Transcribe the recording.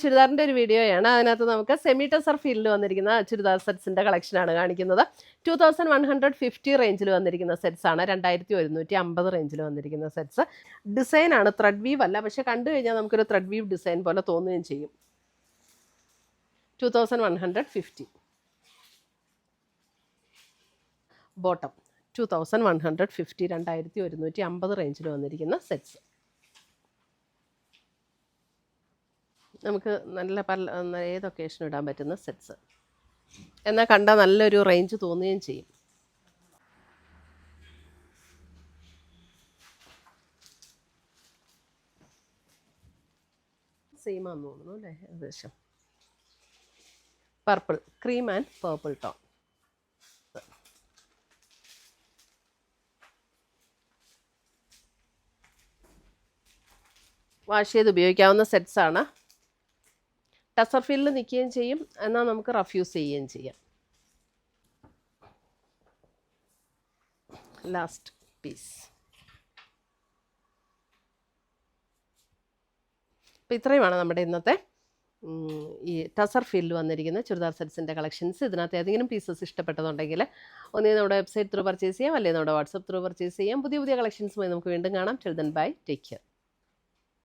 ചുരിദാറിൻ്റെ ഒരു വീഡിയോയാണ്. അതിനകത്ത് നമുക്ക് സെമി ടെസർ ഫീൽഡിൽ വന്നിരിക്കുന്ന ചുരിദാർ സെറ്റ്സിൻ്റെ കളക്ഷനാണ് കാണിക്കുന്നത്. 2150 റേഞ്ചിൽ വന്നിരിക്കുന്ന സെറ്റ്സ് ആണ്. 2150 റേഞ്ചിൽ വന്നിരിക്കുന്ന സെറ്റ്സ്. ഡിസൈനാണ്, ത്രെഡ് വീവ് അല്ല, പക്ഷെ കണ്ടു കഴിഞ്ഞാൽ നമുക്കൊരു ത്രെഡ് വീവ് ഡിസൈൻ പോലെ തോന്നുകയും ചെയ്യും. 2150. ബോട്ടം 2150, 2150 റേഞ്ചിൽ വന്നിരിക്കുന്ന സെറ്റ്സ്. നമുക്ക് നല്ല ഏത് ഒക്കേഷനും ഇടാൻ പറ്റുന്ന സെറ്റ്സ്. എന്നാൽ കണ്ടാൽ നല്ലൊരു റേഞ്ച് തോന്നുകയും ചെയ്യും. സെയിമാന്ന് തോന്നുന്നു അല്ലേ? ഏകദേശം purple, cream and purple tone. Wash ചെയ്ത് ഉപയോഗിക്കാവുന്ന സെറ്റ്സാണ്. ടെസർ ഫീൽഡിൽ നിൽക്കുകയും ചെയ്യും, എന്നാൽ നമുക്ക് റഫ് യൂസ് ചെയ്യുകയും ചെയ്യാം. Last piece. അപ്പോൾ ഇത്രയുമാണ് നമ്മുടെ ഇന്നത്തെ ഈ ടെസർ ഫീൽഡിൽ വന്നിരിക്കുന്ന ചുരിദാർ സെറ്റ്സിൻ്റെ കളക്ഷൻസ്. ഇതിനകത്ത് ഏതെങ്കിലും പീസസ് ഇഷ്ടപ്പെട്ടതുണ്ടെങ്കിൽ ഒന്നേ നമ്മുടെ വെബ്സൈറ്റ് ത്രൂ പർച്ചേസ് ചെയ്യാം, അല്ലെങ്കിൽ നമ്മുടെ വാട്സപ്പ് ത്രൂ പർച്ചേസ് ചെയ്യാം. പുതിയ കളക്ഷൻസുമായി നമുക്ക് വീണ്ടും കാണാം. Till then bye, take care.